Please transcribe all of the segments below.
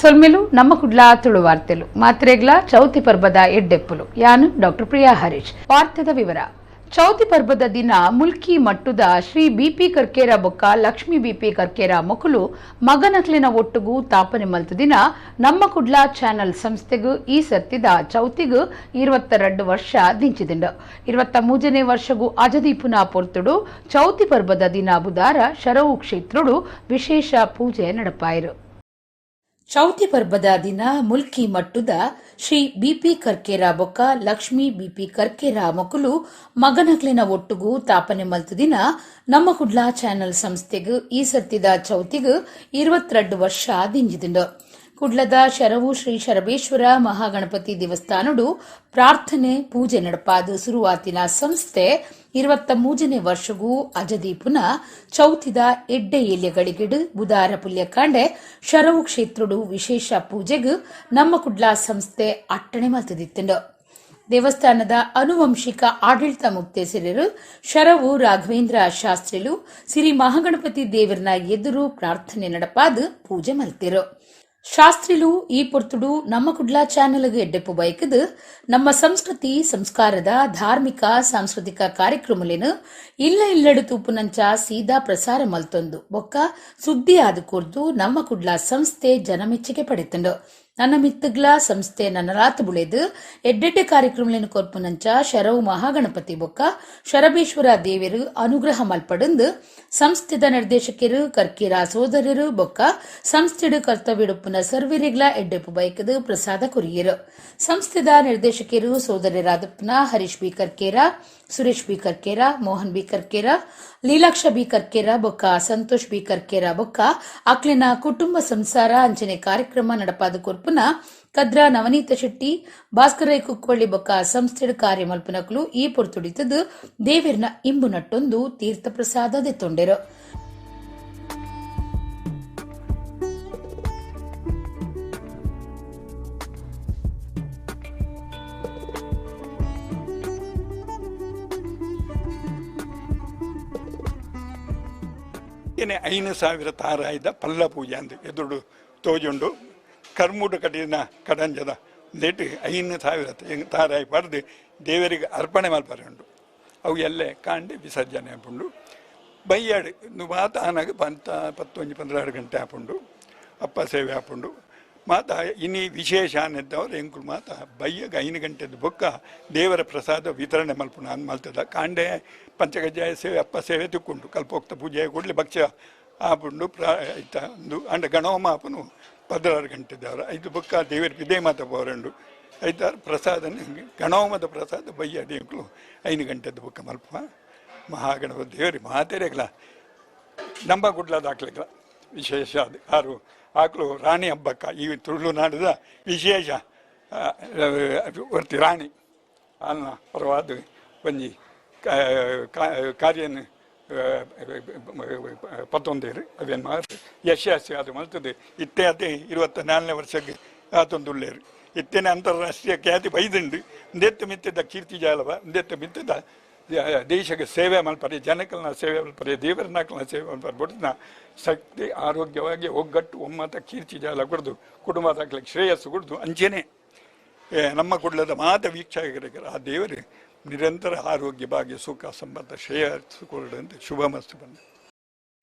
ಸೊಲ್ಮೆಲು ನಮ್ಮ ಕುಡ್ಲ ತುಳು ವಾರ್ತೆಲು ಮಾತ್ರೆಗ್ಲ ಚೌತಿ ಪರ್ಬದ ಎಡ್ಡೆಪ್ಪುಲು ಯಾನು ಡಾಕ್ಟರ್ ಪ್ರಿಯಾ ಹರೀಶ್. ವಾರ್ತೆದ ವಿವರ. ಚೌತಿ ಪರ್ಬದ ದಿನ ಮುಲ್ಕಿ ಮಟ್ಟುದ ಶ್ರೀ ಬಿಪಿ ಕರ್ಕೇರ ಬೊಕ್ಕ ಲಕ್ಷ್ಮೀ ಬಿಪಿ ಕರ್ಕೇರ ಮೊಕಲು ಮಗನಕ್ಲಿನ ಒಟ್ಟುಗು ತಾಪನೆ ಮಲ್ತ ದಿನ ನಮ್ಮ ಕುಡ್ಲ ಚಾನಲ್ ಸಂಸ್ಥೆಗು ಈ ಸರ್ತಿದ ಚೌತಿಗು 22 ವರ್ಷ ದಿಂಚಿದಿಂಡು. 23ನೇ ವರ್ಷಗೂ ಅಜದೀಪುನ ಪೊರ್ತುಡು ಚೌತಿ ಪರ್ಬದ ದಿನ ಬುಧಾರ ಶರವು ಕ್ಷೇತ್ರುಡು ವಿಶೇಷ ಪೂಜೆ ನಡಪಾಯಿರು. ಚೌತಿ ಪರ್ಬದ ದಿನ ಮುಲ್ಕಿ ಮಟ್ಟುದ ಶ್ರೀ ಬಿಪಿ ಕರ್ಕೇರ ಬೊಕ್ಕ ಲಕ್ಷ್ಮೀ ಬಿಪಿ ಕರ್ಕೇರ ಮೊಕಲು ಮಗನಕ್ಲಿನ ಒಟ್ಟುಗು ತಾಪನೆ ಮಲ್ತ ದಿನ ನಮ್ಮ ಕುಡ್ಲ ಚಾನಲ್ ಸಂಸ್ಥೆಗು ಈ ಸರ್ತಿದ ಚೌತಿಗು 22 ವರ್ಷ ದಿಂಜಿದಿಂಡು. ಕುಡ್ಲದ ಶರವು ಶ್ರೀ ಶರಬೇಶ್ವರ ಮಹಾಗಣಪತಿ ದೇವಸ್ಥಾನಡು ಪ್ರಾರ್ಥನೆ ಪೂಜೆ ನಡಪಾದು ಶುರುವಾತಿನ ಸಂಸ್ಥೆ 23ನೇ ವರ್ಷಗೂ ಅಜದೀಪುನ ಚೌತಿದ ಎಡ್ಡೆ ಎಲೆಗಳಿಗಿಡು ಬುಧಾರ ಪುಲ್ಯಕಾಂಡೆ ಶರವು ಕ್ಷೇತ್ರುಡು ವಿಶೇಷ ಪೂಜೆಗೂ ನಮ್ಮ ಕುಡ್ಲ ಸಂಸ್ಥೆ ಅಟ್ಟಣೆ ಮಲ್ತದಿತ್ತಂಡು. ದೇವಸ್ಥಾನದ ಅನುವಂಶಿಕ ಆಡಳಿತ ಮುಕ್ತೇಸರರು ಶರವು ರಾಘವೇಂದ್ರ ಶಾಸ್ತ್ರಿಲು ಸಿರಿ ಮಹಾಗಣಪತಿ ದೇವರನ ಎದುರು ಪ್ರಾರ್ಥನೆ ನಡಪಾದು ಪೂಜೆ ಮಲ್ತಿರು. ಶಾಸ್ತ್ರಿಲು ಈ ಪೊರ್ತುಡು ನಮ್ಮ ಕುಡ್ಲ ಚಾನೆಲ್ಗೆ ಎಡ್ಡೆಪ್ಪು ಬಯಕದು ನಮ್ಮ ಸಂಸ್ಕೃತಿ ಸಂಸ್ಕಾರದ ಧಾರ್ಮಿಕ ಸಾಂಸ್ಕೃತಿಕ ಕಾರ್ಯಕ್ರಮಲೇನು ಇಲ್ಲಡು ತೂಪುನಂಚ ಸೀದಾ ಪ್ರಸಾರ ಮಲ್ತೊಂದು ಬೊಕ್ಕ ಸುದ್ದಿ ಆದು ಕೊರ್ದು ನಮ್ಮ ಕುಡ್ಲ ಸಂಸ್ಥೆ ಜನಮೆಚ್ಚುಗೆ ಪಡೆತಂಡು. ನನ್ನ ಮಿತ್ತಗ್ಲ ಸಂಸ್ಥೆ ನನ್ನ ರಾತ್ ಬುಳೆದು ಎಡ್ಡೆಡ್ಡೆ ಕಾರ್ಯಕ್ರಮಲೇನು ಕೊರ್ಪುನಂಚ ಶರವು ಮಹಾಗಣಪತಿ ಬೊಕ್ಕ ಶರಬೇಶ್ವರ ದೇವರು ಅನುಗ್ರಹ ಮಲ್ಪಡಂದು ಸಂಸ್ಥೆದ ನಿರ್ದೇಶಕರು ಕರ್ಕೀರ ಸೋದರರು ಬೊಕ್ಕ ಸಂಸ್ಥೆಡು ಕರ್ತವ್ಯಡುಪ್ಪುನ ಸರ್ವರಿಗ್ಲ ಎಡ್ಡೆಪ್ಪು ಬೈಕದು ಪ್ರಸಾದ ಕೊರಿಯರು. ಸಂಸ್ಥೆದ ನಿರ್ದೇಶಕರು ಸೋದರರಾದಪ್ಪನ Harish B Karkera, Suresh B Karkera, Mohan B Karkera, Leelaksha B Karkera ಬೊಕ್ಕ ಸಂತೋಷ್ ಬಿ ಕರ್ಕೇರ ಬೊಕ್ಕ ಅಕ್ಲಿನ ಕುಟುಂಬ ಸಂಸಾರ ಅಂಚನೆ ಕಾರ್ಯಕ್ರಮ ನಡಪಾದ ಕೊರ್ಪುನ ಕದ್ರ ನವನೀತ ಶೆಟ್ಟಿ, ಭಾಸ್ಕರ ಕುಕ್ಕೊಳ್ಳಿ ಬೊಕ್ಕ ಸಂಸ್ಥೆಡ್ ಕಾರ್ಯ ಮಲ್ಪನಕ್ಲು ಈ ಪೊರ್ತುಡಿತದು ದೇವಿರ್ನ ಇಂಬು ನಟ್ಟೊಂದು ತೀರ್ಥ ಪ್ರಸಾದ ದೆತ್ತೊಂಡೆರು. ಐನು ಸಾವಿರ ತಾರಾಯ್ದ ಪಲ್ಲ ಪೂಜೆ ಅಂತ ಎದುರು ತೋಜುಂಡು ಕರ್ಮೂಡ ಕಟ್ಟಿನ ಕಡಂಜದ ನೆಟ್ಟು 5,000 ತಾರಾಯಿ ಪಡೆದು ದೇವರಿಗೆ ಅರ್ಪಣೆ ಮಲ್ಪರುಂಡು. ಅವು ಎಲ್ಲೇ ಕಾಂಡಿ ವಿಸರ್ಜನೆ ಆಪುಂಡು. ಬೈಯಾಡು ಮಾತ ಆನಾಗ 11-12 ಗಂಟೆ ಆಪುಂಡು. ಅಪ್ಪ ಸೇವೆ ಆಪುಂಡು. ಮಾತ ಇನಿ ವಿಶೇಷ ಅನ್ನಿದ್ದವ್ರು ಎಂಕುಲು ಮಾತ ಬೈಯಾಗ 5 ಗಂಟೆದ ಬೊಕ್ಕ ದೇವರ ಪ್ರಸಾದ ವಿತರಣೆ ಮಲ್ಪುಣ ಅನ್ ಮಲ್ತದ ಕಾಂಡೆ ಪಂಚಗಜ್ಜಾಯ ಸೇವೆ ಅಪ್ಪ ಸೇವೆ ತಿಕ್ಕೊಂಡು ಕಲ್ಪೋಕ್ತ ಪೂಜೆ ಕೊಡ್ಲಿ ಭಕ್ಷ್ಯ ಆಪುಂಡು ಆಯ್ತ ಒಂದು ಅಂಡ ಗಣೋಮ ಆಪನು 16 ಗಂಟೆದವ್ರು ಐದು ಬೊಕ್ಕ ದೇವರ ಇದೇ ಮಾತ ಬೋರಂಡು ಐತಾರು ಪ್ರಸಾದ ಗಣೋಮದ ಪ್ರಸಾದ ಬೈಯಾಡಿ ಎಂಕುಲು 5 ಗಂಟೆದ ಬೊಕ್ಕ ಮಲ್ಪ ಮಹಾಗಣಪತಿ ದೇವರಿಗೆ ಮಾತೇರೆಗ್ಲ ನಂಬ ಗುಡ್ಲದ ಹಾಕ್ಲಿಕ್ಲ ವಿಶೇಷ ಅದು ಆರು ಆಕಳು ರಾಣಿ ಹಬ್ಬಕ್ಕ ಈ ತುಳುನಾಡದ ವಿಶೇಷ ವರ್ತಿ ರಾಣಿ ಅನ್ನ ಪರವಾದ ಒಂಜಿ ಕಾರ್ಯನ ಪತ್ತೊಂದೇರು ಅವೇನು ಮಾಡಿ ಯಶಸ್ವಿ ಅದು ಮಲ್ತದೆ ಇತ್ತೇ ಅದೇ 24ನೇ ವರ್ಷಕ್ಕೆ ಆತೊಂದುಳ್ಳೇರು ಇತ್ತೇನೆ ಅಂತಾರಾಷ್ಟ್ರೀಯ ಖ್ಯಾತಿ ಬೈದಂಡು ಒಂದೆತ್ತು ಮಿತ್ತದ ಕೀರ್ತಿ ಜಾಲವ ಒಂದೆತ್ತು ಮಿತ್ತದ ದೇಶಕ್ಕೆ ಸೇವೆ ಮಲ್ಪರೆ ಜನಕಲ್ನ ಸೇವೆ ಮಲ್ಪರೆ ದೇವರನಾಕಲ್ನ ಸೇವೆ ಮಲ್ಪರೆ ಬಡ್ನ ಶಕ್ತಿ ಆರೋಗ್ಯವಾಗಿ ಒಗ್ಗಟ್ಟು ಒಮ್ಮತ ಕೀರ್ತಿ ಜಾಲ ಕೊಡ್ದು ಕುಟುಂಬ ಹಾಕ್ಲಿಕ್ಕೆ ಶ್ರೇಯಸ್ಸು ಕೊಡ್ದು ಅಂಚೆನೆ ನಮ್ಮ ಕುಡ್ಲದ ಮಾತ ವೀಕ್ಷಕರಿಗೆ ಆ ದೇವರು ನಿರಂತರ ಆರೋಗ್ಯ ಭಾಗ್ಯ ಸುಖ ಸಂಬಂಧ ಶ್ರೇಯಸ್ಸು ಕೊಡಂತೆ ಶುಭ ಮಸ್ತು ಬಂದ.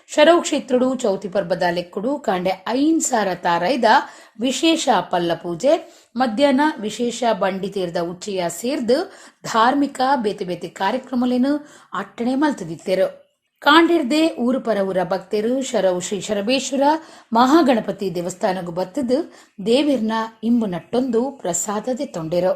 ಶರವು ಕ್ಷೇತ್ರಡು ಚೌತಿ ಪರ್ಬದ ಲೆಕ್ಕುಡು ಕಾಂಡೆ 5,000 ತಾರಾಯ್ದ ವಿಶೇಷ ಪಲ್ಲ ಪೂಜೆ ಮಧ್ಯಾಹ್ನ ವಿಶೇಷ ಬಂಡಿ ತೀರ್ದ ಉಚ್ಚೆಯ ಸೇರ್ದು ಧಾರ್ಮಿಕ ಬೇತೆ ಬೇತೆ ಕಾರ್ಯಕ್ರಮಲೇನು ಅಟ್ಟಣೆ ಮಲ್ತದಿತ್ತೇರು. ಕಾಂಡಿರ್ದೆ ಊರು ಪರ ಊರ ಭಕ್ತರು ಶರವು ಶ್ರೀ ಶರಬೇಶ್ವರ ಮಹಾಗಣಪತಿ ದೇವಸ್ಥಾನಗೂ ಬತ್ತದು ದೇವಿರ್ನ ಇಂಬು ನಟ್ಟೊಂದು ಪ್ರಸಾದದೆ ತೊಂಡೆರು.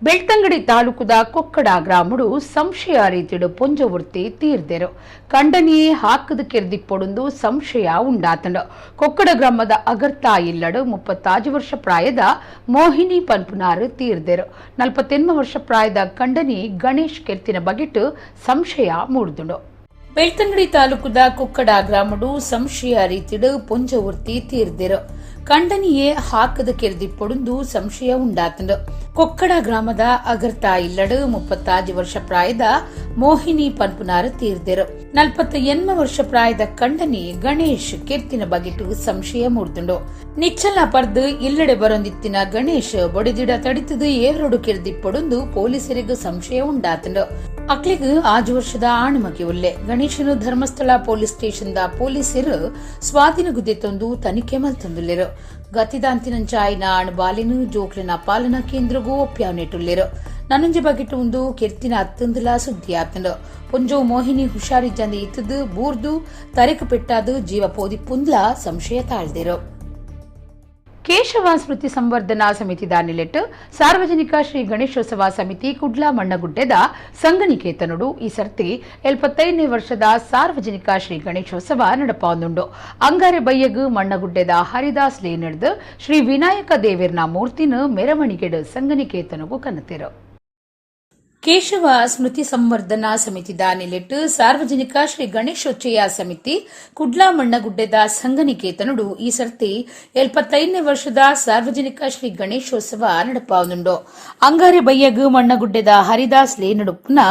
ಬೆಳ್ತಂಗಡಿ ತಾಲೂಕುದ ಕೊಕ್ಕಡ ಗ್ರಾಮಡು ಸಂಶಯ ರೀತಿಡು ಪೊಂಜವೃತ್ತಿ ತೀರ್ದೆರು ಕಂಡನಿಯೇ ಹಾಕದ ಕೆರ್ದಿಪ್ಪೊಡೊಂದು ಸಂಶಯ ಉಂಡಾತಂಡು ಕೊಕ್ಕಡ ಗ್ರಾಮದ ಅಗರ್ತಾ ಇಲ್ಲಡು 35 ವರ್ಷ ಪ್ರಾಯದ ಮೋಹಿನಿ ಪನ್ಪುನಾರು ತೀರ್ದೆರು 48 ವರ್ಷ ಪ್ರಾಯದ ಕಂಡನಿ ಗಣೇಶ್ ಕೆರ್ತಿನ ಬಗೆಟ್ಟು ಸಂಶಯ ಮೂಡಿದುಂಡು ಬೆಳ್ತಂಗಡಿ ತಾಲೂಕುದ ಕೊಕ್ಕಡ ಗ್ರಾಮಡು ಸಂಶಯ ರೀತಿಡು ಪೊಂಜವೃತ್ತಿ ತೀರ್ದೆರು ಕಂಡನಿಯೇ ಹಾಕದ ಕೆರ್ದಿಪ್ಪೊಡೊಂದು ಸಂಶಯ ಉಂಡಾತಂಡು ಕೊಕ್ಕಡ ಗ್ರಾಮದ ಅಗರ್ತಾ ಇಲ್ಲಡು 35 ವರ್ಷ ಪ್ರಾಯದ ಮೋಹಿನಿ ಪನ್ಪುನಾರು ತೀರ್ದೆರು 48 ವರ್ಷ ಪ್ರಾಯದ ಕಂಡನಿ ಗಣೇಶ್ ಕೆರ್ತಿನ ಬಗೆಟ್ಟು ಸಂಶಯ ಮೂಡ್ದುಂಡು ನಿಚ್ಚಲ ಪರ್ದು ಇಲ್ಲಡೆ ಬರೊಂದಿತ್ತಿನ ಗಣೇಶ್ ಬೊಡಿದಿಡ ತಡಿತದು ಏವರಡು ಕೆರ್ದಿಪ್ಪೊಡೊಂದು ಪೊಲೀಸರಿಗೂ ಸಂಶಯ ಉಂಡಾತಂಡು ಅಕ್ಲಿಗೂ 5 ವರ್ಷದ ಆಣಮಗೆ ಉಲ್ಲೆ ಗಣೇಶನು ಧರ್ಮಸ್ಥಳ ಪೊಲೀಸ್ ಸ್ಟೇಷನ್ದ ಪೊಲೀಸರು ಸ್ವಾಧೀನಗುದ್ದೆ ತಂದು ತನಿಖೆ ಮಲ್ತಂದುಲ್ಲೆರು ಗತಿದಾಂತಿನಂಚಾಯಿನ ಆಣ್ ಬಾಲಿನು ಜೋಕ್ಲಿನ ಪಾಲನಾ ಕೇಂದ್ರಗೂ ಒಪ್ಪ್ಯಾವನೆಟುಲ್ಲೆರು ನನಂಜ ಬಗೆಟ್ಟು ಒಂದು ಕೆರ್ತಿನ ಅತ್ತಂದುಲ ಸುದ್ದಿ ಆತಂಡು ಪೊಂಜೋ ಮೋಹಿನಿ ಹುಷಾರಿಜ್ಜಂದ ಇತ್ತದು ಬೂರ್ದು ತರಿಕು ಪೆಟ್ಟಾದು ಜೀವ ಪೋದಿ ಪುಂದ್ಲ ಸಂಶಯ ತಾಳ್ದೆರು ಕೇಶವ ಸ್ಮೃತಿ ಸಂವರ್ಧನಾ ಸಮಿತಿ ದಾನಿಲೆಟ್ಟು ಸಾರ್ವಜನಿಕ ಶ್ರೀ ಗಣೇಶೋತ್ಸವ ಸಮಿತಿ ಕುಡ್ಲ ಮಣ್ಣಗುಡ್ಡೆದ ಸಂಘನಿಕೇತನುಡು ಈ ಸರ್ತಿ 75ನೇ ವರ್ಷದ ಸಾರ್ವಜನಿಕ ಶ್ರೀ ಗಣೇಶೋತ್ಸವ ನಡಪಾಂದುಂಡು ಅಂಗಾರೆ ಬಯ್ಯಗು ಮಣ್ಣಗುಡ್ಡೆದ ಹರಿದಾಸ್ ಲೇ ನಡೆದು ಶ್ರೀ ವಿನಾಯಕ ದೇವೇರ್ನ ಮೂರ್ತಿನ ಮೆರವಣಿಗೆಡು ಸಂಘನಿಕೇತನಗೂ ಕನತೆರು ಕೇಶವ ಸ್ಮೃತಿ ಸಂವರ್ಧನಾ ಸಮಿತಿ ದಾನಿಲೆಟ್ಟು ಸಾರ್ವಜನಿಕ ಶ್ರೀ ಗಣೇಶೋತ್ಸವ ಸಮಿತಿ ಕುಡ್ಲ ಮಣ್ಣಗುಡ್ಡೆದ ಸಂಘನಿಕೇತನುಡು ಈ ಸರ್ತಿ 75ನೇ ವರ್ಷದ ಸಾರ್ವಜನಿಕ ಶ್ರೀ ಗಣೇಶೋತ್ಸವ ನಡಪಾವುದುಂಡು ಅಂಗಾರೆ ಬಯ್ಯಗು ಮಣ್ಣಗುಡ್ಡೆದ ಹರಿದಾಸ್ ಲೇ ನಡುಪುನ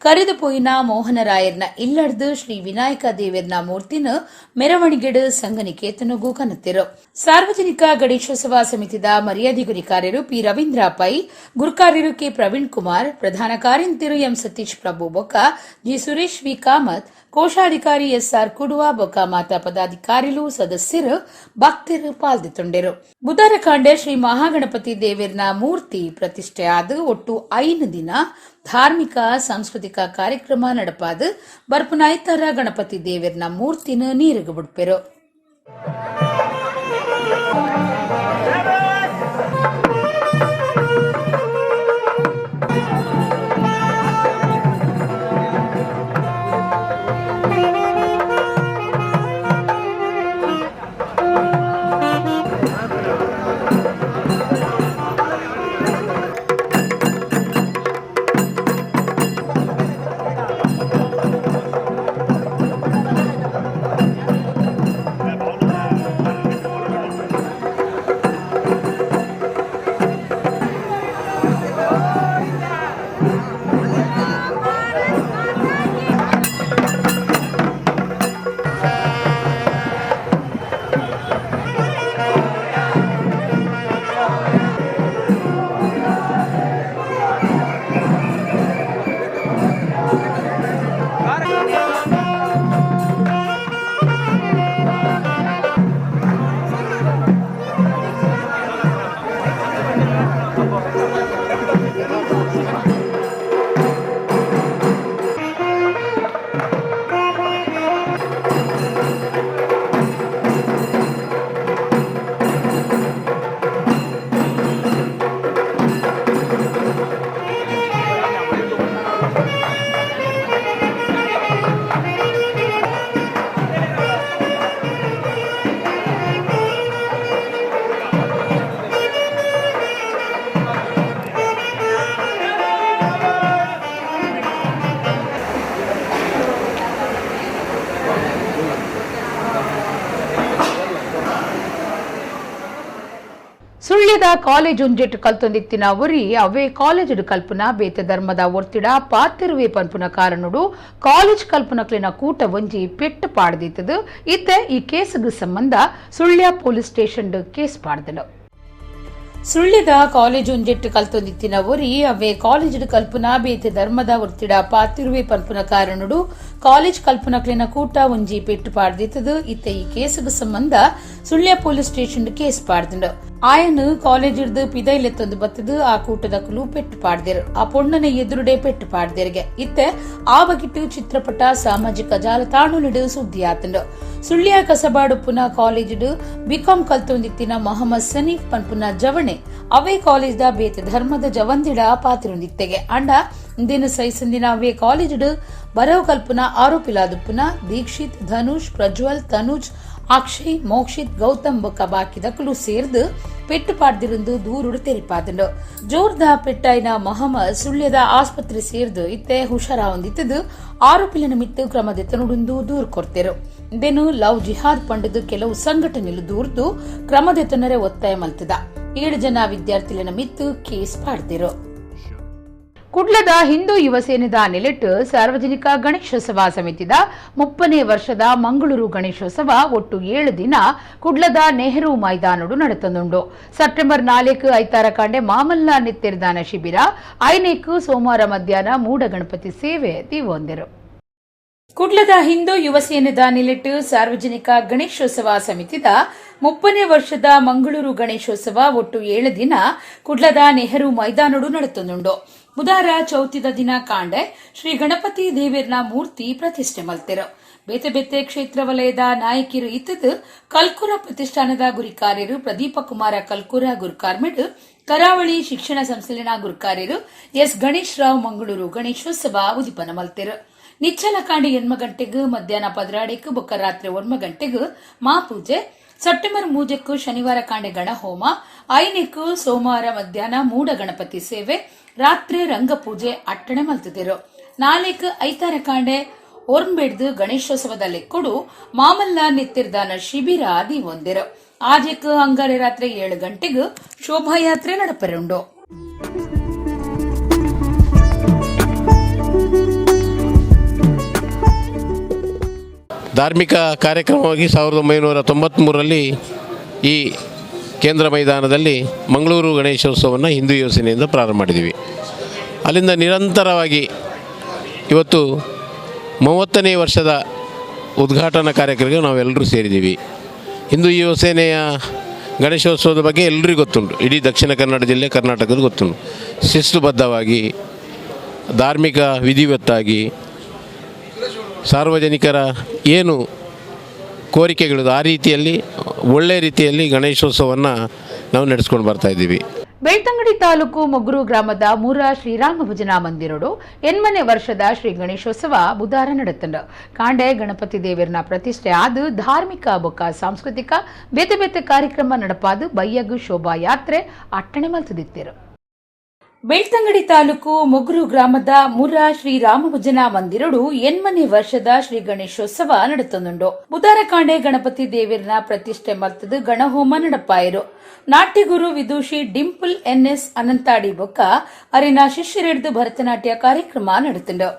ಕರೆದು ಪೋಯಿನ ಮೋಹನರಾಯರ್ನ ಇಲ್ಲಡ್ದು ಶ್ರೀ ವಿನಾಯಕ ದೇವೇರ್ನ ಮೂರ್ತಿನ ಮೆರವಣಿಗೆಡು ಸಂಘನಿಕೇತನಗೂ ಕನತೆರು ಸಾರ್ವಜನಿಕ ಗಣೇಶೋತ್ಸವ ಸಮಿತಿದ ಮರ್ಯಾದಿಗುರಿಕಾರ್ಯರು ಪಿ ರವೀಂದ್ರ ಪೈ ಗುರುಕಾರ್ಯರು ಕೆ ಪ್ರವೀಣ್ ಕುಮಾರ್ ಪ್ರಧಾನ ಕಾರ್ಯಂತಿರು ಎಂ ಸತೀಶ್ ಪ್ರಭು ಬೊಕ್ಕ ಜಿ ಸುರೇಶ್ ವಿ ಕಾಮತ್ ಕೋಶಾಧಿಕಾರಿ ಎಸ್ಆರ್ ಕುಡುವ ಬೊಕ್ಕ ಮಾತಾ ಪದಾಧಿಕಾರಿಲು ಸದಸ್ಯರು ಭಕ್ತರು ಪಾಲ್ಗೊಂಡಿರು ಬುಧವಾರ ಕಾಂಡೆ ಶ್ರೀ ಮಹಾಗಣಪತಿ ದೇವೇರ್ನ ಮೂರ್ತಿ ಪ್ರತಿಷ್ಠೆ ಆದ ಒಟ್ಟು 5 ದಿನ ಧಾರ್ಮಿಕ ಸಾಂಸ್ಕೃತಿಕ ಕಾರ್ಯಕ್ರಮ ನಡಪಾದು ಬರ್ಪುನ ಐತರ ಗಣಪತಿ ದೇವೇರ್ನ ಮೂರ್ತಿನ ನೀರಿಗೆ ಬಿಡ್ಪೆರು ಸುಳ್ಯದ ಕಾಲೇಜ್ ಒಂಜೆಟ್ಟು ಕಲ್ತೊಂದಿತ್ತಿನ ಒರಿ ಅವೇ ಕಾಲೇಜ್ ಕಲ್ಪನಾ ಬೇತೆ ಧರ್ಮದ ಒರ್ತಿಡ ಪಾತಿರುವೆ ಪನ್ಪುನ ಕಾರಣುಡು ಕಾಲೇಜ್ ಕಲ್ಪನಕ್ಲಿನ ಕೂಟ ಒಂಜಿ ಪೆಟ್ಟು ಪಾಡ್ದಿತ್ತದು ಇತ್ತೆ ಈ ಕೇಸ್ಗೆ ಸಂಬಂಧ ಸುಳ್ಯ ಪೊಲೀಸ್ ಸ್ಟೇಷನ್ ಕೇಸ್ ಪಾಡ್ದನು ಸುಳ್ಯದ ಕಾಲೇಜ್ ಒಂಜೆಟ್ಟು ಕಲ್ತೊಂದಿತ್ತಿನ ಒರಿ ಅವೇ ಕಾಲೇಜ್ ಕಲ್ಪನಾ ಬೇತೆ ಧರ್ಮದ ಒರ್ತಿಡ ಪಾತಿರುವೆ ಪನ್ಪುನ ಕಾರಣುಡು ಕಾಲೇಜ್ ಕಲ್ಪನಕ್ಲಿನ ಕೂಟ ಒಂಜಿ ಪೆಟ್ಟು ಪಾಡ್ದಿತ್ತದು ಇತ್ತೆ ಈ ಕೇಸ್ಗೆ ಸಂಬಂಧ ಸುಳ್ಯ ಪೊಲೀಸ್ ಸ್ಟೇಷನ್ ಕೇಸ್ ಪಾಡ್ದನು ಆಯನ್ ಕಾಲೇಜ್ ಹಿಡ್ದು ಪಿದೈಲೆತ್ತೊಂದು ಬತ್ತದು ಆ ಕೂಟದಕ್ಕಲು ಪೆಟ್ಟು ಪಾಡ್ದೇರು ಆ ಪೊಣ್ಣನ ಎದುರುಡೆ ಪೆಟ್ಟು ಪಾಡ್ದೇರ್ಗೆ ಇತ್ತೆ ಆ ಬಗಿಟ್ಟು ಚಿತ್ರಪಟ ಸಾಮಾಜಿಕ ಜಾಲತಾಣುಲಿಡು ಸುದ್ದಿ ಆತಂಡು ಸುಳ್ಯ ಕಸಬಾಡು ಪುನಃ ಕಾಲೇಜ್ ಬಿಕಾಂ ಕಲ್ತೊಂದಿತ್ತಿನ ಮೊಹಮ್ಮದ್ ಸನೀಫ್ ಪನ್ಪುನ ಜವಣೆ ಅವೇ ಕಾಲೇಜ್ ಬೇತೆ ಧರ್ಮದ ಜವಂದಿಡ ಪಾತ್ರೊಂದಿತ್ತೆಗೆ ಅಂಡ ದಿನ ಸೈಸಂದಿನ ಅವೇ ಕಾಲೇಜ್ ಬರವು ಕಲ್ಪುನ ಆರೋಪಿಲಾದುಪ್ಪುನ ದೀಕ್ಷಿತ್ ಧನುಷ್ ಪ್ರಜ್ವಲ್ ತನುಜ್ ಅಕ್ಷಯ್ ಮೋಕ್ಷಿತ್ ಗೌತಮ್ ಬೊಕ್ಕ ಬಾಕಿದಕ್ಕಲು ಸೇರ್ದು ಪೆಟ್ಟು ಪಾಡ್ದಿருந்து ದೂರುಡು ತೆರಿಪಾದಂಡು ಜೋರ್ದ ಪೆಟ್ಟಾಯಿನ ಮೊಹಮ್ಮದ್ ಸುಳ್ಯದ ಆಸ್ಪತ್ರೆ ಸೇರ್ದು ಇತ್ತೆ ಹುಷಾರ ಹೊಂದಿತ್ತದು ಆರೋಪಿಲ ನಿಮಿತ್ತ ಕ್ರಮದೆತ್ತನುಡು ದೂರು ಕೊಡ್ತೇರು ಇದೇನು ಲವ್ ಜಿಹಾದ್ ಪಂಡದು ಕೆಲವು ಸಂಘಟನೆಲು ದೂರ್ದು ಕ್ರಮದೆತ್ತನರೆ ಒತ್ತಾಯ ಮಲ್ತದ 7 ಜನ ವಿದ್ಯಾರ್ಥಿಗಳ ಮಿತ್ತು ಕೇಸ್ ಪಾಡ್ದಿರು ಕುಡ್ಲದ ಹಿಂದೂ ಯುವ ಸೇನೆದ ನೆಲೆಟ್ಟು ಸಾರ್ವಜನಿಕ ಗಣೇಶೋತ್ಸವ ಸಮಿತಿದ 30ನೇ ವರ್ಷದ ಮಂಗಳೂರು ಗಣೇಶೋತ್ಸವ ಒಟ್ಟು 7 ದಿನ ಕುಡ್ಲದ ನೆಹರು ಮೈದಾನಡು ನಡೆತಂದುಂಡು ಸೆಪ್ಟೆಂಬರ್ 4 ಐತಾರ ಕಾಂಡೆ ಮಾಮಲ್ಲ ನಿತ್ಯರ್ದಾನ ಶಿಬಿರ 5 ಸೋಮವಾರ ಮಧ್ಯಾಹ್ನ ಮೂಡ ಗಣಪತಿ ಸೇವೆ ತೀವೊಂದಿರು ಕುಡ್ಲದ ಹಿಂದೂ ಯುವ ಸೇನೆದ ನೆಲೆಟ್ಟು ಸಾರ್ವಜನಿಕ ಗಣೇಶೋತ್ಸವ ಸಮಿತಿದ 30ನೇ ವರ್ಷದ ಮಂಗಳೂರು ಗಣೇಶೋತ್ಸವ ಒಟ್ಟು 7 ದಿನ ಕುಡ್ಲದ ನೆಹರು ಮೈದಾನಡು ನಡೆತಂದುಂಡು ಬುಧವಾರ ಚೌತಿದ ದಿನ ಕಾಂಡೆ ಶ್ರೀ ಗಣಪತಿ ದೇವೇರ್ನ ಮೂರ್ತಿ ಪ್ರತಿಷ್ಠೆ ಮಲ್ತೆರು ಬೇತೆ ಬೇತೆ ಕ್ಷೇತ್ರ ವಲಯದ ನಾಯಕಿಯರು ಇತ್ತದು ಕಲ್ಕುರ ಪ್ರತಿಷ್ಠಾನದ ಗುರಿಕಾರ್ಯರು ಪ್ರದೀಪ ಕುಮಾರ ಕಲ್ಕುರ ಗುರುಕಾರ್ಮೆಡ್ ಕರಾವಳಿ ಶಿಕ್ಷಣ ಸಂಸ್ಥೆಲಿನ ಗುರುಕಾರ್ಯರು ಎಸ್ ಗಣೇಶ್ ರಾವ್ ಮಂಗಳೂರು ಗಣೇಶೋತ್ಸವ ಉದಿಪನ ಮಲ್ತೆರು ನಿಚ್ಚಲ ಕಾಂಡೆ 8 ಗಂಟೆಗೂ ಮಧ್ಯಾಹ್ನ 12 ಬೊಕ್ಕ ರಾತ್ರಿ 1 ಗಂಟೆಗೂ ಮಾಪೂಜೆ ಸೆಪ್ಟೆಂಬರ್ 3 ಶನಿವಾರ ಕಾಂಡೆ ಗಣಹೋಮ 5 ಸೋಮವಾರ ಮಧ್ಯಾಹ್ನ ಮೂಡ ಗಣಪತಿ ಸೇವೆ ರಾತ್ರಿ ರಂಗಪೂಜೆ ಅಟ್ಟಣೆ ಮಲ್ತಿದ್ರು 4 ಐತಾರ ಕಾಂಡೆ ಓರ್ನ್ಬೇಡ್ದು ಗಣೇಶೋತ್ಸವದ ಲೆಕ್ಕೊಡು ಮಾಮಲ್ಲ ನಿತ್ಯರ್ದಾನ ಶಿಬಿರ ಆದಿ ಒಂದಿರು ಆಜೆಕ್ ಅಂಗಾರೆ ರಾತ್ರಿ 7 ಗಂಟೆಗೂ ಶೋಭಾಯಾತ್ರೆ ನಡಪರುಂಡು ಧಾರ್ಮಿಕ ಕಾರ್ಯಕ್ರಮವಾಗಿ 1993ರಲ್ಲಿ ಈ ಕೇಂದ್ರ ಮೈದಾನದಲ್ಲಿ ಮಂಗಳೂರು ಗಣೇಶೋತ್ಸವವನ್ನು ಹಿಂದೂ ಯುವ ಸೇನೆಯಿಂದ ಪ್ರಾರಂಭ ಮಾಡಿದ್ದೀವಿ. ಅಲ್ಲಿಂದ ನಿರಂತರವಾಗಿ ಇವತ್ತು 30ನೇ ವರ್ಷದ ಉದ್ಘಾಟನಾ ಕಾರ್ಯಕ್ರಮಕ್ಕೆ ನಾವೆಲ್ಲರೂ ಸೇರಿದ್ದೀವಿ. ಹಿಂದೂ ಯುವ ಸೇನೆಯ ಗಣೇಶೋತ್ಸವದ ಬಗ್ಗೆ ಎಲ್ಲರಿಗೂ ಗೊತ್ತುಂಟು. ಇಡೀ ದಕ್ಷಿಣ ಕನ್ನಡ ಜಿಲ್ಲೆ ಕರ್ನಾಟಕದ ಗೊತ್ತುಂಟು. ಶಿಸ್ತುಬದ್ಧವಾಗಿ ಧಾರ್ಮಿಕ ವಿಧಿವತ್ತಾಗಿ ಸಾರ್ವಜನಿಕರ ಏನು ಕೋರಿಕೆಗಳಿದೆ ಆ ರೀತಿಯಲ್ಲಿ ಒಳ್ಳೆ ರೀತಿಯಲ್ಲಿ ಗಣೇಶೋತ್ಸವವನ್ನು ನಾವು ನಡೆಸ್ಕೊಂಡು ಬರ್ತಾ ಇದ್ದೀವಿ. ಬೆಳ್ತಂಗಡಿ ತಾಲೂಕು ಮೊಗ್ರು ಗ್ರಾಮದ ಮೂರ ಶ್ರೀರಾಮ ಭಜನಾ ಮಂದಿರಡು 8ನೇ ವರ್ಷದ ಶ್ರೀ ಗಣೇಶೋತ್ಸವ ಬುಧವಾರ ನಡೆತಂಡು ಕಾಂಡೆ ಗಣಪತಿ ದೇವರನ ಪ್ರತಿಷ್ಠೆ ಆದು ಧಾರ್ಮಿಕ ಬೊಕ್ಕ ಸಾಂಸ್ಕೃತಿಕ ಬೇತೆ ಬೇತೆ ಕಾರ್ಯಕ್ರಮ ನಡಪಾದು ಬಯ್ಯಗು ಶೋಭಾ ಯಾತ್ರೆ ಅಟ್ಟಣೆ ಮಲ್ತದಿತ್ತಿರು ಬೆಳ್ತಂಗಡಿ ತಾಲೂಕು ಮೊಗ್ರು ಗ್ರಾಮದ ಮುರ ಶ್ರೀರಾಮ ಭಜನಾ ಮಂದಿರಡು 8ನೇ ವರ್ಷದ ಶ್ರೀ ಗಣೇಶೋತ್ಸವ ನಡೆತಂದುಂಡು ಬುಧವಾರ ಕಾಂಡೆ ಗಣಪತಿ ದೇವರನ ಪ್ರತಿಷ್ಠೆ ಮಲ್ತದು ಗಣಹೋಮ ನಡಪಾಯಿರು ನಾಟ್ಯಗುರು ವಿದೂಷಿ ಡಿಂಪಲ್ ಎನ್ಎಸ್ ಅನಂತಾಡಿ ಬೊಕ್ಕ ಅರಿನ ಶಿಷ್ಯರೆಡ್ದು ಭರತನಾಟ್ಯ ಕಾರ್ಯಕ್ರಮ ನಡೆತಂಡು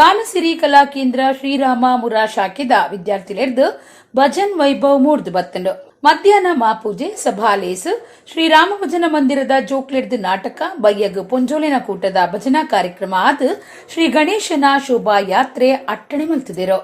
ಗಾನಸಿರಿ ಕಲಾ ಕೇಂದ್ರ ಶ್ರೀರಾಮ ಮುರ ಶಾಖೆದ ವಿದ್ಯಾರ್ಥಿಲೆರ್ದು ಭಜನ್ ವೈಭವ್ ಮೂಡ್ದು ಬತ್ತಂಡು ಮಧ್ಯಾಹ್ನ ಮಾಪೂಜೆ ಸಭಾಲೇಸು ಶ್ರೀರಾಮ ಭಜನಾ ಮಂದಿರದ ಜೋಕ್ಲೆಡ್ದು ನಾಟಕ ಬಯ್ಯಗು ಪೊಂಜೋಲಿನ ಕೂಟದ ಭಜನಾ ಕಾರ್ಯಕ್ರಮ ಆದ ಶ್ರೀ ಗಣೇಶನ ಶೋಭಾ ಯಾತ್ರೆ ಅಟ್ಟಣೆ ಮಲ್ತಿದಿರು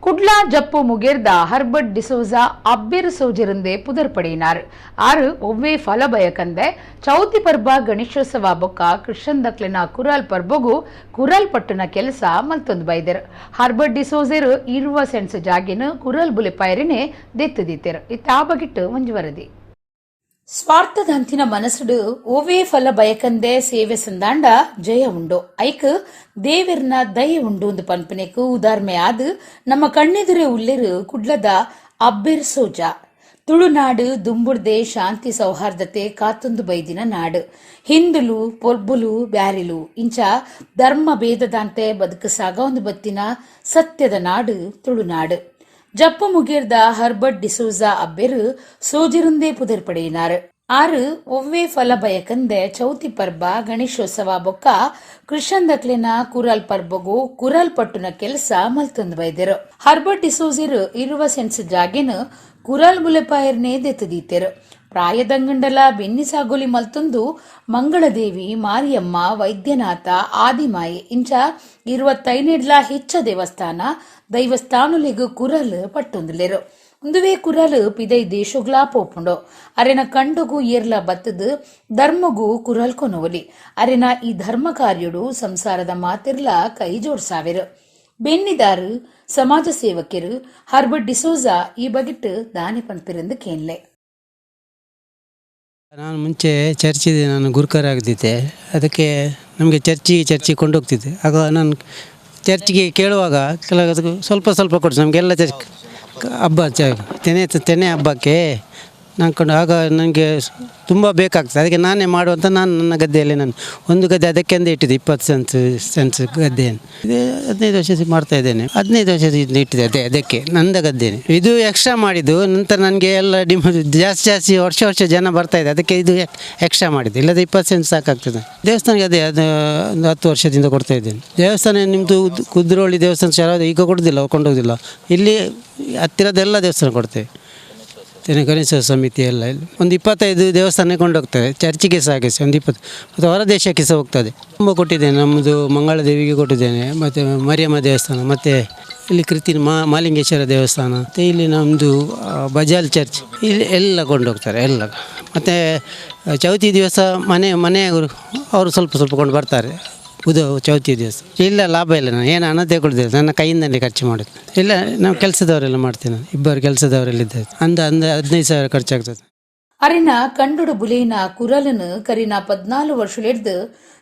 குட்லா ஜப்பு முகேர்தா ஹர்பர்ட் டிசோசா அப்பிர் சோஜிருந்தே புதர்படினார் ஆறு ஒவ்வே ಫಲಭಯಕಂದೆ ಚೌತಿ ಪರ್ಬ ಗಣೇಶೋತ್ಸವ ಬೊಕ್ಕ ಕೃಷ್ಣನ್ ದಕ್ಲಿನ ಕುರಾಲ್ ಪರ್ಬಗು ಕುರಾಲ್ ಪಟ್ಟಣ ಕೆಲಸ ಮಲ್ತೊಂದು ಬೈದರ್ ಹರ್ಬರ್ಟ್ ಡಿಸೋಜೆರು 20 ಸೆಂಟ್ಸ್ ಜಾಗಿನ ಕುರಾಲ್ ಬುಲೆ ಪೈರಿನೇ ದೆತ್ತುದಿತ್ತೆರು ಇತ್ತ ಬಗಿಟ್ಟು ಮಂಜು ವರದಿ ಸ್ವಾರ್ಥದ ಅಂತಿನ ಮನಸ್ಸುಡು ಓವೇ ಫಲ ಬಯಕಂದೆ ಸೇವೆ ಸಂದಾಂಡ ಜಯ ಉಂಡು ಐಕ್ ದೇವರ್ನ ದಯ ಉಂಡು ಒಂದು ಪನ್ಪನೆಕು ಉದಾರ್ಮೆ ಆದು ನಮ್ಮ ಕಣ್ಣೆದುರೆ ಉಳ್ಳೆರು ಕುಡ್ಲದ ಅಬ್ಬಿರ್ ಸೋಜಾ ತುಳುನಾಡು ದುಂಬುಡ್ದೆ ಶಾಂತಿ ಸೌಹಾರ್ದತೆ ಕಾತೊಂದು ಬೈದಿನ ನಾಡು ಹಿಂದುಲು ಪೊರ್ಬುಲು ಬ್ಯಾರಿಲು ಇಂಚ ಧರ್ಮ ಭೇದದಂತೆ ಬದುಕಸಾಗ ಒಂದು ಬತ್ತಿನ ಸತ್ಯದ ನಾಡು ತುಳುನಾಡು ಜಪ್ಪು ಮುಗೇರ್ದ ಹರ್ಬರ್ಟ್ ಡಿಸೋಜಾ ಅಬ್ಬೆರು ಸೋಜಿರುಂದೇ ಪುದರ್ಪಡೆಯಿನಾರು ಆರು ಒವ್ವೇ ಫಲ ಬಯಕಂದೆ ಚೌತಿ ಪರ್ಬ ಗಣೇಶೋತ್ಸವ ಬೊಕ್ಕ ಕೃಷಂದಕ್ಲೆನ ಕುರಲ್ ಪರ್ಬಗು ಕುರಲ್ ಪಟ್ಟುನ ಕೆಲಸ ಮಲ್ತೊಂದು ಬೈದೆರು. ಹರ್ಬರ್ಟ್ ಡಿಸೋಜಿರ್ ಇರುವ ಸೆನ್ಸ್ ಜಾಗೆನ ಕುರಲ್ ಮುಲೆಪಾಯರ್ನೇ ದೆತ್ತದೀತೆರು. ಪ್ರಾಯದಂಗಂಡಲ ಬೆನ್ನಿ ಸಾಗೋಲಿ ಮಲ್ತೊಂದು ಮಂಗಳದೇವಿ, ಮಾರಿಯಮ್ಮ, ವೈದ್ಯನಾಥ, ಆದಿಮಾಯಿ ಇಂಚ 25 ಹೆಚ್ಚ ದೈವಸ್ಥಾನುಲೆಗು ಕುರಲ್ ಪಟ್ಟೊಂದುಲೆರು. ಒಂದುವೇ ಕುರಲ್ ಪಿದೈ ದೇಶುಗ್ಲಾ ಪೋಪುಂಡು ಅರೆನ ಕಂಡುಗು ಏರ್ಲ ಬತ್ತದು ಧರ್ಮಗೂ ಕುರಲ್ ಕೊನೋಲಿ ಅರೆನ ಈ ಧರ್ಮ ಕಾರ್ಯುಡು ಸಂಸಾರದ ಮಾತಿರ್ಲ ಕೈ ಜೋಡ್ಸಾವೆರು. ಬೆನ್ನಿದಾರು ಸಮಾಜ ಸೇವಕರು ಹರ್ಬರ್ಟ್ ಡಿಸೋಜಾ ಈ ಬಗೆಟ್ ದಾನಿ ಪನ್ಪಿರಂದು ಕೇನ್ಲೆ. ನಾನು ಮುಂಚೆ ಚರ್ಚಿದೆ, ನಾನು ಗುರುಕರಾಗ್ತಿದ್ದೆ. ಅದಕ್ಕೆ ನಮಗೆ ಚರ್ಚಿ ಕೊಂಡೋಗ್ತಿದ್ದೆ. ಆಗ ನಾನು ಚರ್ಚಿಗೆ ಕೇಳುವಾಗ ಕೆಲವು ಸ್ವಲ್ಪ ಕೊಡ್ತು ನಮಗೆಲ್ಲ ಹಬ್ಬ ತೆನೆ ಹಬ್ಬಕ್ಕೆ ನಾನ್ಕೊಂಡು ಆಗ ನನಗೆ ತುಂಬ ಬೇಕಾಗ್ತದೆ. ಅದಕ್ಕೆ ನಾನೇ ಮಾಡುವಂತ ನಾನು ನನ್ನ ಗದ್ದೆಯಲ್ಲಿ ನಾನು ಒಂದು ಗದ್ದೆ ಅದಕ್ಕೆ ಅಂದೇ ಇಟ್ಟಿದ್ದೆ 20 ಸೆನ್ಸ್ ಗದ್ದೆಯನ್ನು. ಇದು 15 ವರ್ಷ ಮಾಡ್ತಾ ಇದ್ದೇನೆ. 15 ವರ್ಷದಿಂದ ಇಟ್ಟಿದ್ದೆ ಅದಕ್ಕೆ ನಂದ ಗದ್ದೆನೆ. ಇದು ಎಕ್ಸ್ಟ್ರಾ ಮಾಡಿದ್ದು ನಂತರ ನನಗೆ ಎಲ್ಲ ಜಾಸ್ತಿ ವರ್ಷ ಜನ ಬರ್ತಾ ಇದೆ, ಅದಕ್ಕೆ ಇದು ಎಕ್ಸ್ಟ್ರಾ ಮಾಡಿದ್ದು. ಇಲ್ಲದೆ 20 ಸೆನ್ಸ್ ಸಾಕಾಗ್ತದೆ. ದೇವಸ್ಥಾನಕ್ಕೆ ಅದು ಒಂದು 10 ವರ್ಷದಿಂದ ಕೊಡ್ತಾ ಇದ್ದೇನೆ. ದೇವಸ್ಥಾನ ನಿಮ್ಮದು ಕುದ್ರೋಳಿ ದೇವಸ್ಥಾನ ಈಗ ಕೊಡೋದಿಲ್ಲ, ಕೊಂಡೋಗೋದಿಲ್ಲ. ಇಲ್ಲಿ ಹತ್ತಿರದೆಲ್ಲ ದೇವಸ್ಥಾನ ಕೊಡ್ತೇವೆ. ಗಣೇಶ ಸಮಿತಿ ಎಲ್ಲ ಇಲ್ಲಿ ಒಂದು 25 ದೇವಸ್ಥಾನ ಕೊಂಡೋಗ್ತದೆ. ಚರ್ಚಿಗೆ ಸಹ ಹಾಗೆ ಒಂದು 20 ಮತ್ತು ಹೊರ ದೇಶಕ್ಕೆ ಸಹ ಹೋಗ್ತದೆ. ತುಂಬ ಕೊಟ್ಟಿದ್ದೇನೆ. ನಮ್ಮದು ಮಂಗಳದೇವಿಗೆ ಕೊಟ್ಟಿದ್ದೇನೆ, ಮತ್ತು ಮರಿಯಮ್ಮ ದೇವಸ್ಥಾನ, ಮತ್ತು ಇಲ್ಲಿ ಮಾಲಿಂಗೇಶ್ವರ ದೇವಸ್ಥಾನ, ಮತ್ತು ಇಲ್ಲಿ ನಮ್ಮದು ಬಜಾಲ್ ಚರ್ಚ್, ಇಲ್ಲಿ ಎಲ್ಲ ಕೊಂಡೋಗ್ತಾರೆ ಎಲ್ಲ. ಮತ್ತು ಚೌತಿ ದಿವಸ ಮನೆಯವರು ಅವರು ಸ್ವಲ್ಪ ಕೊಂಡು ಬರ್ತಾರೆ. ಚೌತಿ ದಿವಸ ಇಲ್ಲ ಲಾಭ ಇಲ್ಲ, ನಾನು ಏನು ಹಣ ತೆಗೊಳ್ದಿಲ್ಲ, ನನ್ನ ಕೈಯಿಂದಲೇ ಖರ್ಚು ಮಾಡೋದು. ಇಲ್ಲ ನಾವು ಕೆಲಸದವರೆಲ್ಲ ಮಾಡ್ತೇನೆ, ನಾನು 2 ಕೆಲಸದವರೆಲ್ಲ ಇದ್ದಾರೆ. 15,000 ಖರ್ಚಾಗ್ತದೆ. ಅರಿನ ಕಂಡುಡು ಬುಲೇನ ಕುರಲನು ಕರಿನ 14 ವರ್ಷಲೆಡ್ದು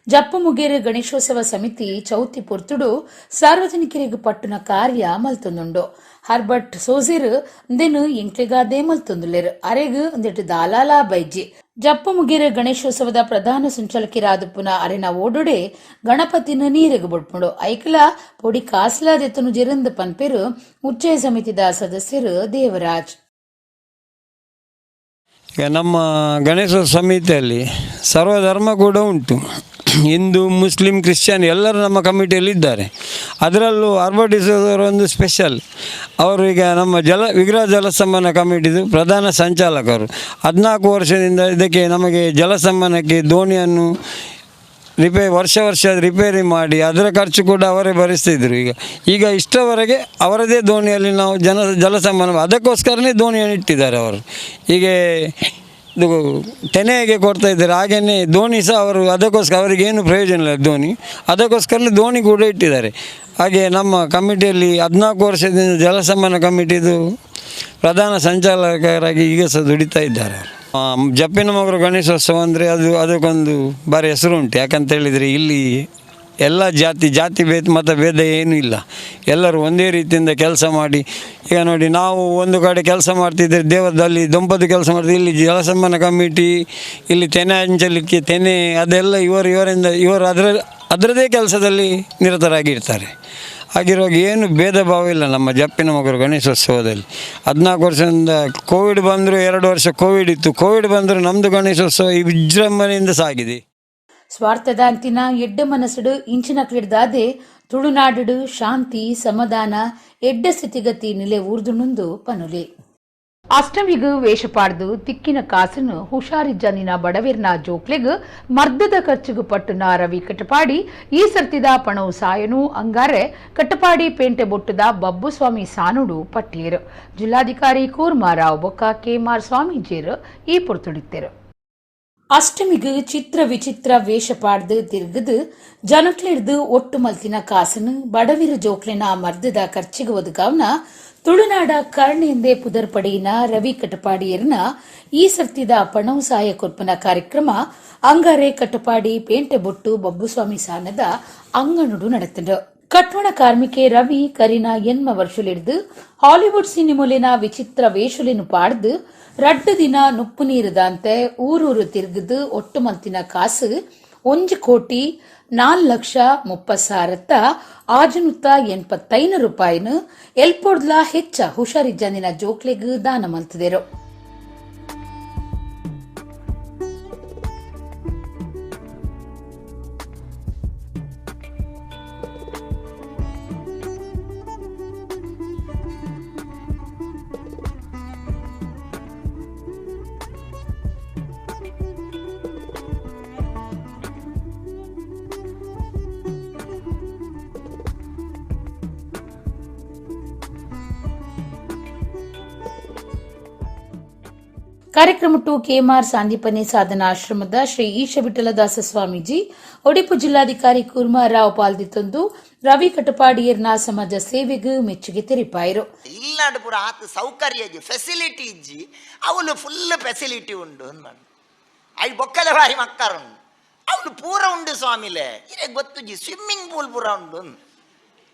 ಜಪ್ಪು ಮುಗೇರು ಗಣೇಶೋತ್ಸವ ಸಮಿತಿ ಚೌತಿ ಪೊರ್ತುಡು ಸಾರ್ವಜನಿಕರಿಗೆ ಪಟ್ಟುನ ಕಾರ್ಯ ಮಲ್ತೊಂದುಂಡು. ಹರ್ಬರ್ಟ್ ಸೋಜಿರ್ ಅಂದೆನು ಎಂಕ್ಲೆಗಾದೆ ಮಲ್ತೊಂದುಲೆರು. ಅರೆಗು ಅಂದೆಟ್ಟು ದಾಲಾಲ ಬೈಜಿ ಜಪ್ಪು ಮುಗೇರು ಗಣೇಶೋತ್ಸವದ ಪ್ರಧಾನ ಸಂಚಾಲಕಿರಾದುಪ್ಪುನ ಅರೆನ ಓಡೊಡೆ ಗಣಪತಿನ ನೀರೆಗು ಬುಡ್ಪುಂಡು. ಐಕಲ ಪೊಡಿ ಕಾಸ್ಲಾದೆತ್ತನು ಜೆರಂದು ಪನ್ಪೆರು ಉಚ್ಚಯ ಸಮಿತಿದ ಸದಸ್ಯರು ದೇವರಾಜ್. ಈಗ ನಮ್ಮ ಗಣೇಶೋತ್ಸವ ಸಮಿತಿಯಲ್ಲಿ ಸರ್ವಧರ್ಮ ಕೂಡ ಉಂಟು. ಹಿಂದೂ, ಮುಸ್ಲಿಂ, ಕ್ರಿಶ್ಚಿಯನ್ ಎಲ್ಲರೂ ನಮ್ಮ ಕಮಿಟಿಯಲ್ಲಿ ಇದ್ದಾರೆ. ಅದರಲ್ಲೂ ಹರ್ಬರ್ಟ್ ಡಿಸೋಜರ್ ಒಂದು ಸ್ಪೆಷಲ್. ಅವರು ಈಗ ನಮ್ಮ ವಿಗ್ರಹ ಜಲಸಂಪನ್ನ ಕಮಿಟಿದು ಪ್ರಧಾನ ಸಂಚಾಲಕರು. 14 ವರ್ಷದಿಂದ ಇದಕ್ಕೆ ನಮಗೆ ಜಲಸಂಪನ್ನಕ್ಕೆ ದೋಣಿಯನ್ನು ವರ್ಷ ರಿಪೇರಿ ಮಾಡಿ ಅದರ ಖರ್ಚು ಕೂಡ ಅವರೇ ಭರಿಸ್ತಿದ್ರು. ಈಗ ಇಷ್ಟವರೆಗೆ ಅವರದೇ ದೋಣಿಯಲ್ಲಿ ನಾವು ಜಲಸಂಪನ್ನ ಅದಕ್ಕೋಸ್ಕರನೇ ದೋಣಿಯನ್ನು ಇಟ್ಟಿದ್ದಾರೆ ಅವರು. ಹೀಗೆ ಇದು ತೆನೆಗೆ ಕೊಡ್ತಾ ಇದ್ದಾರೆ. ಹಾಗೆಯೇ ದೋಣಿ ಸಹ ಅವರು ಅದಕ್ಕೋಸ್ಕರ ಅವರಿಗೇನು ಪ್ರಯೋಜನ ಇಲ್ಲ ದೋಣಿ, ಅದಕ್ಕೋಸ್ಕರನೇ ದೋಣಿ ಕೂಡ ಇಟ್ಟಿದ್ದಾರೆ. ಹಾಗೆ ನಮ್ಮ ಕಮಿಟಿಯಲ್ಲಿ 14 ವರ್ಷದಿಂದ ಜಲಸಂಪನ್ನ ಕಮಿಟಿದು ಪ್ರಧಾನ ಸಂಚಾಲಕರಾಗಿ ಈಗ ಸಹ ದುಡಿತಾ ಇದ್ದಾರೆ. ಜಪ್ಪಿನ ಮಗರು ಗಣೇಶೋತ್ಸವ ಅಂದರೆ ಅದಕ್ಕೊಂದು ಭಾರಿ ಹೆಸರು ಉಂಟು. ಯಾಕಂತ ಹೇಳಿದರೆ ಇಲ್ಲಿ ಎಲ್ಲ ಜಾತಿ ಭೇದ ಏನೂ ಇಲ್ಲ. ಎಲ್ಲರೂ ಒಂದೇ ರೀತಿಯಿಂದ ಕೆಲಸ ಮಾಡಿ, ಈಗ ನೋಡಿ ನಾವು ಒಂದು ಕಡೆ ಕೆಲಸ ಮಾಡ್ತಿದ್ದರೆ ದೇವದಲ್ಲಿ ದೊಂಪದು ಕೆಲಸ ಮಾಡ್ತಿದ್ದೆ, ಇಲ್ಲಿ ಜಲಸಂಪನ್ನ ಕಮಿಟಿ, ಇಲ್ಲಿ ತೆನೆ ಹಂಚಲಿಕ್ಕೆ ತೆನೆ ಅದೆಲ್ಲ ಇವರು ಅದರದೇ ಕೆಲಸದಲ್ಲಿ ನಿರತರಾಗಿರ್ತಾರೆ. ಹಾಗಿರುವಾಗ ಏನು ಭೇದ ಭಾವ ಇಲ್ಲ ನಮ್ಮ ಜಪ್ಪಿನ ಮಗರು ಗಣೇಶೋತ್ಸವದಲ್ಲಿ. 14 ವರ್ಷದಿಂದ ಕೋವಿಡ್ ಬಂದರೂ 2 ವರ್ಷ ಕೋವಿಡ್ ಇತ್ತು. ಕೋವಿಡ್ ಬಂದರೂ ನಮ್ಮದು ಗಣೇಶೋತ್ಸವ ಈ ವಿಜೃಂಭಣೆಯಿಂದ ಸಾಗಿದೆ. ಸ್ವಾರ್ಥದ ಅಂತಿನ ಎಡ್ಡ ಮನಸ್ಸುಡು ಇಂಚಿನಕ್ಲಿಡ್ದಾದೆ ತುಳುನಾಡು ಶಾಂತಿ ಸಮಾಧಾನ ಎಡ್ಡ ಸ್ಥಿತಿಗತಿ ನಿಲೆ ಊರ್ದುನುಂದು ಪನುಲೆ. ಅಷ್ಟಮಿಗು ವೇಷಪಾಡ್ದು ತಿಕ್ಕಿನ ಕಾಸನು ಹುಷಾರಿಜ್ಜನಿನ ಬಡವಿರ್ನ ಜೋಕ್ಲೆಗ್ ಮರ್ದದ ಖರ್ಚುಗು ಪಟ್ಟುನ ರವಿ ಕಟ್ಟಪಾಡಿ ಈ ಸರ್ತಿದ ಪಣವು ಸಾಯನು ಅಂಗಾರೆ ಕಟ್ಟಪಾಡಿ ಪೇಂಟೆ ಬೊಟ್ಟುದ ಬಬ್ಬುಸ್ವಾಮಿ ಸಾನುಡು ಪಟ್ಟಿಯರು. ಜಿಲ್ಲಾಧಿಕಾರಿ ಕೂರ್ಮಾರಾವ್ ಬೊಕ್ಕ ಕೆಮಾರ್ ಸ್ವಾಮೀಜಿಯರು ಈ ಪೊರ್ತುಡಿತ್ತರು. ಅಷ್ಟಮಿಗು ಚಿತ್ರ ವಿಚಿತ್ರ ವೇಷಪಾಡ್ದು ತಿರುಗದು ಜನಕ್ಲಿಡ್ದು ಒಟ್ಟು ಮಲ್ತಿನ ಕಾಸನು ಬಡವಿರ ಜೋಕ್ಲೆನ ಮರ್ದದ ಖರ್ಚಿಗೆ ಒದಗಾವ್ನ ತುಳುನಾಡ ಕರ್ಣೆಯಂದೇ ಪುದರ್ಪಡಿಯಿನ ರವಿ ಕಟಪಾಡಿಯರ್ನ ಈ ಸರ್ತಿದ ಪಣವು ಸಹಾಯ ಕೊರ್ಪನ ಕಾರ್ಯಕ್ರಮ ಅಂಗಾರೆ ಕಟಪಾಡಿ ಪೇಂಟೆ ಬೊಟ್ಟು ಬಬ್ಬುಸ್ವಾಮಿ ಸಾನದ ಅಂಗನುಡು ನಡೆತಂಡು. ಕಟ್ವಣ ಕಾರ್ಮಿಕೆ ರವಿ ಕರಿನ ಎನ್ಮ ವರ್ಷಲಿಡ್ದು ಹಾಲಿವುಡ್ ಸಿನಿಮೊಲಿನ ವಿಚಿತ್ರ ವೇಷುಲಿನ ಪಾಡ್ದು 2 ದಿನ ನುಪ್ಪು ನೀರದಂತೆ ಊರೂರು ತಿರುಗದು ಒಟ್ಟು ಮಂತಿನ ಕಾಸು 1,04,30,000 ಆಜನುತ್ತ 85 ರೂಪಾಯಿನು ಎಲ್ಪೊಡ್ಲ ಹೆಚ್ಚ ಹುಷಾರಿಜ್ಜಂದಿನ ಜೋಕ್ಲೆಗ್ ದಾನ ಮಲ್ತದೇರು. ಕಾರ್ಯಕ್ರಮಟ್ಟು ಕೆಎಂಆರ್ ಸಾಂದೀಪನಿ ಸಾಧನಾ ಆಶ್ರಮದ ಶ್ರೀ ಈಶ ವಿಠಲದಾಸ ಸ್ವಾಮೀಜಿ ಒಡಿಪು ಜಿಲ್ಲಾಧಿಕಾರಿ ಕೂರ್ಮಾರಾವ್ ಪಾಲ್ದಿತ್ತೊಂದು ರವಿ ಕಟಪಾಡಿಯರ್ನ ಸಮಾಜ ಸೇವೆಗೂ ಮೆಚ್ಚುಗೆ ತೆರಿಪಾಯಿರು. ಇಲ್ಲಾಡು ಪೂರ ಆತ ಸೌಕರ್ಯ ಫೆಸಿಲಿಟಿ ಇಜ್ಜಿ ಅವಳು ಫುಲ್ ಫೆಸಿಲಿಟಿ ಉಂಡು ಐ ಬೊಕ್ಕದ ಬಾರಿ ಮಕ್ಕರುಂಡು ಅವಳು ಪೂರ ಉಂಡು ಸ್ವಾಮಿಲೆ ಇರೇ ಗೊತ್ತುಜಿ ಸ್ವಿಮ್ಮಿಂಗ್ ಪೂಲ್ ಪೂರ ಉಂಡು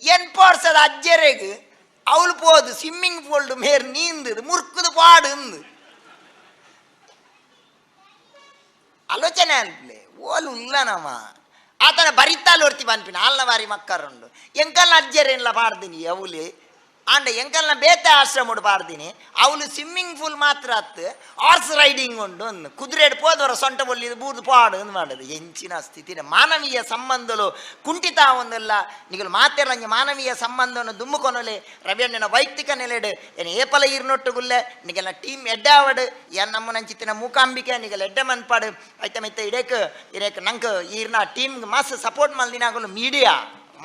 ಎನ್ಪೋರ್ಸದ ಅಜ್ಜರೆಗ್ ಅವಳು ಪೋದು ಸ್ವಿಮ್ಮಿಂಗ್ ಪೂಲ್ ಮೇರ್ ನೀಂದು ಮುರ್ಕುದು ಪಾಡು ಆಲೋಚನೆ ಅನ್ಪ್ಲೆ ಓಲು ಇಲ್ಲ ನಮ್ಮ ಆತನ ಬರಿತಾಲು ಹೊರ್ತಿ ಬನ್ಪಿನ ಅಲ್ಲ ಬಾರಿ ಮಕ್ಕರುಂಡು ಎಂಕಲ್ನ ಅಜ್ಜರೇನ್ಲ ಪಾಡ್ದಿನಿ ಅವಳು ಆಂಡ ಎಂಕಲ್ನ ಬೇತೆ ಆಶ್ರಮಡು ಪಾಡ್ದಿನಿ ಅವಳು ಸ್ವಿಮ್ಮಿಂಗ್ ಪೂಲ್ ಮಾತ್ರ ಅತ್ತು ಹಾರ್ಸ್ ರೈಡಿಂಗ್ ಉಂಡು ಕುದುರೆಡ್ ಪೋದವರ ಸೊಂಟ ಬೊಲ್ಲಿದು ಬೂರ್ದು ಪಾಡು ಮಾಡುದು ಎಂಚಿನ ಸ್ಥಿತಿನ ಮಾನವೀಯ ಸಂಬಂಧಲು ಕುಂಠಿತ ಒಂದಲ್ಲ ನಿಗಲು ಮಾತೆಲ್ಲ ಮಾನವೀಯ ಸಂಬಂಧವನ್ನು ದುಮ್ಮುಕೊನಲೆ ರವಿಯಣ್ಣನ ವೈಯಕ್ತಿಕ ನೆಲೆಡು ಏನು ಏಪಲ ಇರ್ನೊಟ್ಟುಗುಲ್ಲೆ ನಿಗೆಲ್ಲ ಟೀಮ್ ಎಡ್ಡಾವಡು ಏನ್ ನಮ್ಮನಂಚಿತ್ತಿನ ಮೂಕಾಂಬಿಕೆ ನಿಗಲ್ ಎಡ್ಡ ಮನ್ಪಾಡು ಐತ ಮಿತ್ತ ಇರೇಕ್ ನಂಗೆ ಈರ್ನ ಟೀಮ್ಗೆ ಮಸ್ ಸಪೋರ್ಟ್ ಮಲ್ದಿನಾಗಲು ಮೀಡಿಯಾ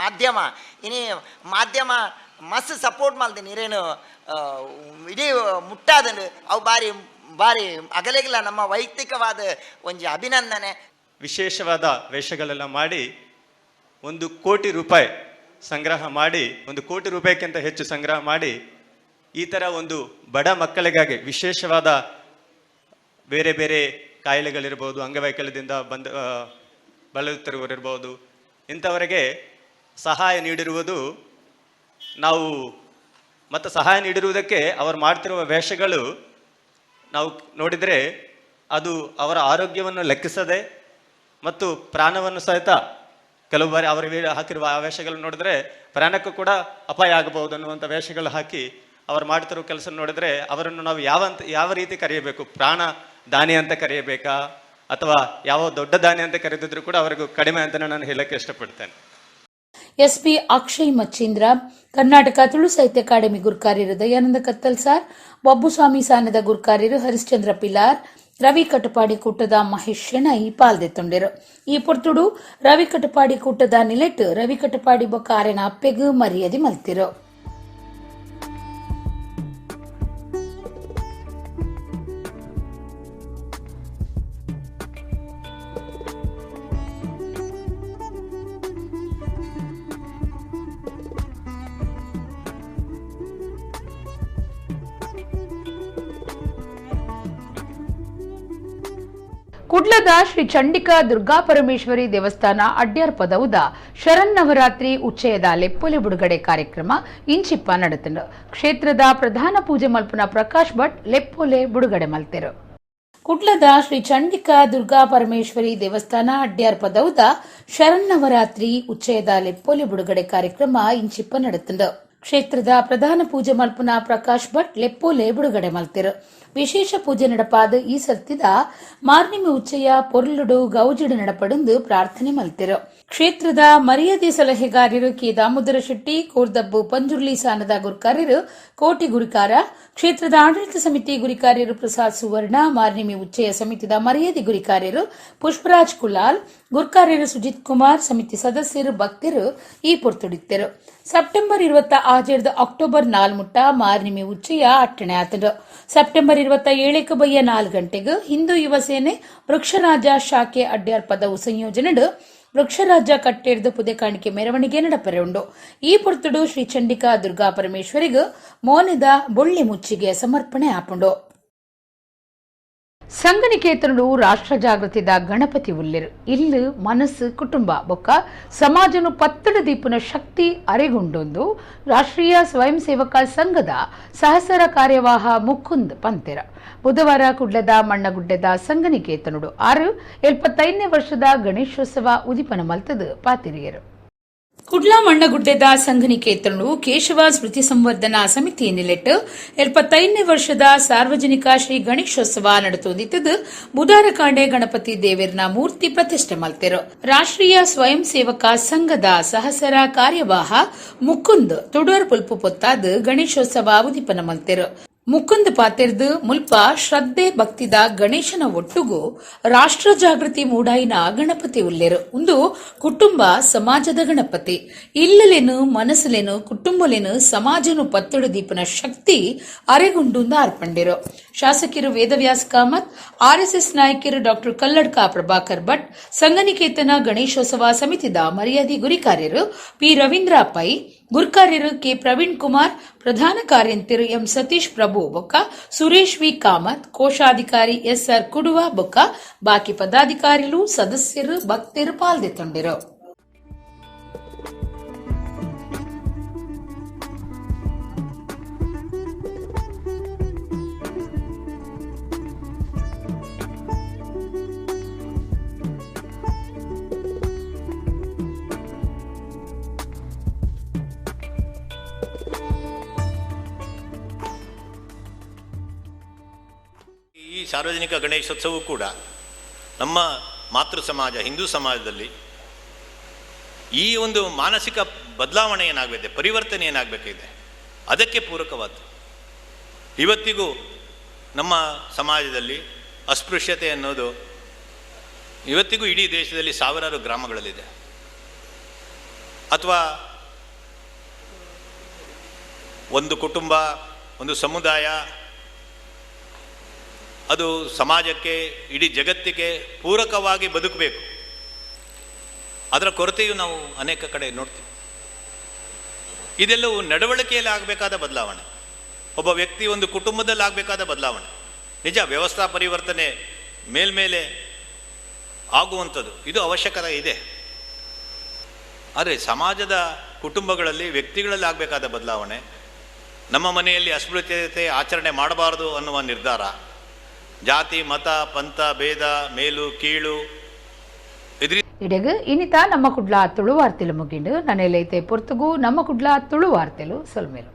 ಮಾಧ್ಯಮ ಇನಿ ಮಾಧ್ಯಮ ಮಸ್ತ್ ಸಪೋರ್ಟ್ ಮಾಡ್ತೀನಿ ಇರೇನು ಇಡೀ ಮುಟ್ಟಾದನು ಅವು ಬಾರಿ ಬಾರಿ ಅಗಲೆಗಿಲ್ಲ ನಮ್ಮ ವೈಯಕ್ತಿಕವಾದ ಒಂದು ಅಭಿನಂದನೆ. ವಿಶೇಷವಾದ ವೇಷಗಳೆಲ್ಲ ಮಾಡಿ 1 ಕೋಟಿ ರೂಪಾಯಿ ಸಂಗ್ರಹ ಮಾಡಿ 1 ಕೋಟಿ ರೂಪಾಯಿಗಿಂತ ಹೆಚ್ಚು ಸಂಗ್ರಹ ಮಾಡಿ ಈ ಥರ ಒಂದು ಬಡ ಮಕ್ಕಳಿಗಾಗಿ ವಿಶೇಷವಾದ ಬೇರೆ ಬೇರೆ ಕಾಯಿಲೆಗಳಿರ್ಬೋದು, ಅಂಗವೈಕಲ್ಯದಿಂದ ಬಳಲುತ್ತಿರುವವರಿರ್ಬೋದು, ಇಂಥವರಿಗೆ ಸಹಾಯ ನೀಡಿರುವುದು ನಾವು ಮತ್ತು ಸಹಾಯ ನೀಡಿರುವುದಕ್ಕೆ ಅವರು ಮಾಡ್ತಿರುವ ವೇಷಗಳು ನಾವು ನೋಡಿದರೆ ಅದು ಅವರ ಆರೋಗ್ಯವನ್ನು ಲೆಕ್ಕಿಸದೆ ಮತ್ತು ಪ್ರಾಣವನ್ನು ಸಹಿತ ಕೆಲವು ಬಾರಿ ಅವರು ಹಾಕಿರುವ ಆ ವೇಷಗಳನ್ನು ನೋಡಿದ್ರೆ ಪ್ರಾಣಕ್ಕೂ ಕೂಡ ಅಪಾಯ ಆಗಬಹುದು ಅನ್ನುವಂಥ ವೇಷಗಳು ಹಾಕಿ ಅವರು ಮಾಡ್ತಿರುವ ಕೆಲಸ ನೋಡಿದರೆ ಅವರನ್ನು ನಾವು ಯಾವ ರೀತಿ ಕರೆಯಬೇಕು? ಪ್ರಾಣ ದಾನಿ ಅಂತ ಕರೆಯಬೇಕಾ ಅಥವಾ ಯಾವ ದೊಡ್ಡ ದಾನಿ ಅಂತ ಕರೆದಿದ್ರು ಕೂಡ ಅವರಿಗೂ ಕಡಿಮೆ ಅಂತ ನಾನು ಹೇಳಕ್ಕೆ ಇಷ್ಟಪಡ್ತೇನೆ. ಎಸ್ಪಿ ಅಕ್ಷಯ್ ಮಚ್ಚೀಂದ್ರ, ಕರ್ನಾಟಕ ತುಳು ಸಾಹಿತ್ಯ ಅಕಾಡೆಮಿ ಗುರುಕಾರ್ಯರು ದಯಾನಂದ ಕತ್ತಲ್ ಸಾರ್, ಬಬ್ಬುಸ್ವಾಮಿ ಸಾನದ ಗುರುಕಾರ್ಯರು ಹರಿಶ್ಚಂದ್ರ ಪಿಲಾರ್, ರವಿ ಕಟಪಾಡಿ ಕೂಟದ ಮಹೇಶ್ ಶೆಣೈ ಪಾಲ್ದೆತ್ತೊಂಡಿರು. ಈ ಪೊರ್ತುಡು ರವಿ ಕಟಪಾಡಿ ಕೂಟದ ನಿಲೆಟ್ ರವಿ ಕಟಪಾಡಿ ಬೊಕ್ಕ ಆರೆನ ಅಪ್ಪೆಗೂ ಮರ್ಯಾದೆ ಮಲ್ತಿರು. ಕುಡ್ಲದ ಶ್ರೀ ಚಂಡಿಕಾ ದುರ್ಗಾ ಪರಮೇಶ್ವರಿ ದೇವಸ್ಥಾನ ಅಡ್ಯಾರ್ ಪದವುದ ಶರನ್ನವರಾತ್ರಿ ಉಚ್ಚಯದ ಲೆಪ್ಪೊಲೆ ಬಿಡುಗಡೆ ಕಾರ್ಯಕ್ರಮ ಇಂಚಿಪ್ಪ ನಡೆತಂಡು. ಕ್ಷೇತ್ರದ ಪ್ರಧಾನ ಪೂಜೆ ಮಲ್ಪನ ಪ್ರಕಾಶ್ ಭಟ್ ಲೆಪ್ಪೊಲೆ ಬಿಡುಗಡೆ ಮಲ್ತೆರು. ಕುಡ್ಲದ ಶ್ರೀ ಚಂಡಿಕಾ ದುರ್ಗಾ ಪರಮೇಶ್ವರಿ ದೇವಸ್ಥಾನ ಅಡ್ಯಾರ್ ಪದವುದ ಶರನ್ನವರಾತ್ರಿ ಉಚ್ಚಯದ ಲೆಪ್ಪೊಲೆ ಬಿಡುಗಡೆ ಕಾರ್ಯಕ್ರಮ ಇಂಚಿಪ್ಪ ನಡೆತಂಡು. ಕ್ಷೇತ್ರದ ಪ್ರಧಾನ ಪೂಜೆ ಮಲ್ಪನ ಪ್ರಕಾಶ್ ಭಟ್ ಲೆಪ್ಪೊಲೆ ಬಿಡುಗಡೆ ಮಲ್ತೆರು. ವಿಶೇಷ ಪೂಜೆ ನಡಪಾದ ಈ ಸರ್ತಿದ ಮಾರ್ನಿಮೆ ಉಚ್ಚಯ ಪೊರ್ಲುಡು ಗೌಜಿಡು ನಡಪಡೆಂದು ಪ್ರಾರ್ಥನೆ ಮಲ್ತೆರು. ಕ್ಷೇತ್ರದ ಮರ್ಯಾದೆ ಸಲಹೆಗಾರರು ಕೆ ದಾಮೋದರ ಶೆಟ್ಟಿ, ಕೋರ್ದಬ್ಬು ಪಂಜುರ್ಲಿ ಸಾನದ ಗುರುಕಾರ್ಯರು ಕೋಟಿ ಗುರಿಕಾರ, ಕ್ಷೇತ್ರದ ಆಡಳಿತ ಸಮಿತಿ ಗುರಿಕಾರ್ಯರು ಪ್ರಸಾದ್ ಸುವರ್ಣ, ಮಾರ್ನಿಮೆ ಉಚ್ಚಯ ಸಮಿತಿದ ಮರ್ಯಾದೆ ಗುರಿಕಾರ್ಯರು ಪುಷ್ಪರಾಜ್ ಕುಲಾಲ್, ಗುರುಕಾರ್ಯರು ಸುಜಿತ್ ಕುಮಾರ್, ಸಮಿತಿ ಸದಸ್ಯರು ಭಕ್ತರು ಈ ಪೊರ್ತುಡಿತ್ತರು. ಸೆಪ್ಟೆಂಬರ್ 20 ಅಕ್ಟೋಬರ್ 4 ಮುಟ್ಟ ಮಾರ್ನಿಮೆ ಉಚ್ಚಯ ಅಟ್ಟಣೆ ಆತಂಡು. ಸೆಪ್ಟೆಂಬರ್ 27 ಬಯ್ಯ 4 ಗಂಟೆಗೆ ಹಿಂದೂ ಯುವ ಸೇನೆ ವೃಕ್ಷರಾಜ ಶಾಖೆ ಅಡ್ಯಾರ್ ಪದವು ಸಂಯೋಜನೆಡು ವೃಕ್ಷರಾಜ ಕಟ್ಟೆಡ್ದು ಪುದೆ ಕಾಣಿಕೆ ಮೆರವಣಿಗೆ ನಡಪೆರೆಂಡು. ಈ ಪೊರ್ತುಡು ಶ್ರೀ ಚಂಡಿಕಾ ದುರ್ಗಾ ಪರಮೇಶ್ವರಿಗೂ ಮೋನೆದ ಬೊಳ್ಳಿ ಮುಚ್ಚಿಗೆ ಸಮರ್ಪಣೆ ಆಪುಂಡು. ಸಂಘನಿಕೇತನಡು ರಾಷ್ಟ್ರ ಜಾಗೃತಿದ ಗಣಪತಿ ಉಲ್ಲಿರು ಇಲ್ಲು ಮನಸ್ಸು ಕುಟುಂಬ ಬೊಕ್ಕ ಸಮಾಜನು ಪತ್ತಡ ದೀಪನ ಶಕ್ತಿ ಅರೆಗುಂಡೊಂದು ರಾಷ್ಟ್ರೀಯ ಸ್ವಯಂ ಸೇವಕ ಸಂಘದ ಸಹಸರ ಕಾರ್ಯವಾಹ ಮುಕುಂದ್ ಪಂತೆರ ಬುಧವಾರ ಕುಡ್ಲದ ಮಣ್ಣಗುಡ್ಡದ ಸಂಘನಿಕೇತನಡು 75ನೇ ವರ್ಷದ ಗಣೇಶೋತ್ಸವ ಉದಿಪನ ಮಲ್ತದು ಪಾತಿರಿಯರು. ಕುಡ್ಲ ಮಣ್ಣಗುಡ್ಡೆದ ಸಂಘನಿಕೇತನಡು ಕೇಶವ ಸ್ಮೃತಿ ಸಂವರ್ಧನಾ ಸಮಿತಿ ನಿಲೆಟ್ಟು 75ನೇ ವರ್ಷದ ಸಾರ್ವಜನಿಕ ಶ್ರೀ ಗಣೇಶೋತ್ಸವ ನಡೆತೋದಿತ್ತದು ಬುಧಾರ ಕಾಂಡೆ ಗಣಪತಿ ದೇವೇರ್ನ ಮೂರ್ತಿ ಪ್ರತಿಷ್ಠೆ ಮಲ್ತೆರು. ರಾಷ್ಟ್ರೀಯ ಸ್ವಯಂ ಸೇವಕ ಸಂಘದ ಸಹಸರ ಕಾರ್ಯವಾಹ ಮುಕುಂದ್ ತುಡರ್ ಪುಲ್ಪು ಪೊತ್ತಾದ ಗಣೇಶೋತ್ಸವ ಉದಿಪನ ಮಲ್ತೆರು. ಮುಕುಂದ್ ಪಾತೆರ್ದು ಮುಲ್ಪ ಶ್ರದ್ಧೆ ಭಕ್ತಿದ ಗಣೇಶನ ಒಟ್ಟುಗು ರಾಷ್ಟ್ರ ಜಾಗೃತಿ ಮೂಡಾಯಿನ ಗಣಪತಿ ಉಲ್ಲೇರು ಒಂದು ಕುಟುಂಬ ಸಮಾಜದ ಗಣಪತಿ ಇಲ್ಲಲೇನು ಮನಸ್ಸುಲೇನು ಕುಟುಂಬಲೇನು ಸಮಾಜನು ಪತ್ತಡು ದೀಪನ ಶಕ್ತಿ ಅರೆಗುಂಡುಂದ ಅರ್ಪಂಡಿರು ಶಾಸಕರು ವೇದವ್ಯಾಸ್ ಕಾಮತ್ ಆರ್ಎಸ್ಎಸ್ ನಾಯಕರು ಡಾಕ್ಟರ್ ಕಲ್ಲಡ್ಕ ಪ್ರಭಾಕರ್ ಭಟ್ ಸಂಘನಿಕೇತನ ಗಣೇಶೋತ್ಸವ ಸಮಿತಿದ ಮರ್ಯಾದಿ ಗುರಿಕಾರ್ಯರು ಪಿ ರವೀಂದ್ರ ಪೈ ಗುರ್ಕಾರ್ಯರು ಕೆ ಪ್ರವೀಣ್ ಕುಮಾರ್ ಪ್ರಧಾನ ಕಾರ್ಯಂತರು ಎಂ ಸತೀಶ್ ಪ್ರಭು ಬೊಕ್ಕ ಸುರೇಶ್ ವಿ ಕಾಮತ್ ಕೋಶಾಧಿಕಾರಿ ಎಸ್ಆರ್ ಕುಡುವ ಬೊಕ್ಕ ಬಾಕಿ ಪದಾಧಿಕಾರಿಗಳು ಸದಸ್ಯರು ಭಕ್ತರು ಪಾಲ್ಗೊಂಡಿರು. ಈ ಸಾರ್ವಜನಿಕ ಗಣೇಶೋತ್ಸವವು ಕೂಡ ನಮ್ಮ ಮಾತೃ ಸಮಾಜ ಹಿಂದೂ ಸಮಾಜದಲ್ಲಿ ಈ ಒಂದು ಮಾನಸಿಕ ಬದಲಾವಣೆ ಏನಾಗಬೇಕಿದೆ, ಪರಿವರ್ತನೆ ಏನಾಗಬೇಕಿದೆ, ಅದಕ್ಕೆ ಪೂರಕವಾದ್ದು. ಇವತ್ತಿಗೂ ನಮ್ಮ ಸಮಾಜದಲ್ಲಿ ಅಸ್ಪೃಶ್ಯತೆ ಅನ್ನೋದು ಇವತ್ತಿಗೂ ಇಡೀ ದೇಶದಲ್ಲಿ ಸಾವಿರಾರು ಗ್ರಾಮಗಳಲ್ಲಿದೆ. ಅಥವಾ ಒಂದು ಕುಟುಂಬ, ಒಂದು ಸಮುದಾಯ, ಅದು ಸಮಾಜಕ್ಕೆ, ಇಡೀ ಜಗತ್ತಿಗೆ ಪೂರಕವಾಗಿ ಬದುಕಬೇಕು. ಅದರ ಕೊರತೆಯು ನಾವು ಅನೇಕ ಕಡೆ ನೋಡ್ತೀವಿ. ಇದೆಲ್ಲವೂ ನಡವಳಿಕೆಯಲ್ಲಿ ಆಗಬೇಕಾದ ಬದಲಾವಣೆ, ಒಬ್ಬ ವ್ಯಕ್ತಿ ಒಂದು ಕುಟುಂಬದಲ್ಲಿ ಆಗಬೇಕಾದ ಬದಲಾವಣೆ. ನಿಜ, ವ್ಯವಸ್ಥಾ ಪರಿವರ್ತನೆ ಮೇಲ್ಮೇಲೆ ಆಗುವಂಥದ್ದು ಇದು ಅವಶ್ಯಕತೆ ಇದೆ. ಆದರೆ ಸಮಾಜದ ಕುಟುಂಬಗಳಲ್ಲಿ, ವ್ಯಕ್ತಿಗಳಲ್ಲಿ ಆಗಬೇಕಾದ ಬದಲಾವಣೆ, ನಮ್ಮ ಮನೆಯಲ್ಲಿ ಅಸ್ಪೃಶ್ಯತೆ ಆಚರಣೆ ಮಾಡಬಾರದು ಅನ್ನುವ ನಿರ್ಧಾರ, ಜಾತಿ ಮತ ಪಂಥ ಭೇದ ಮೇಲು ಕೀಳು ಇಡೆಗು ಇನ್ನಿತ ನಮ್ಮ ಕುಡ್ಲ ತುಳು ವಾರ್ತೆಲು ಮುಗಿಂಡು ನನೆಲೈತೆ ಪೊರ್ತುಗು ನಮ್ಮ ಕುಡ್ಲ ತುಳು ವಾರ್ತೆಲು ಸೊಲ್ಮೇಲು.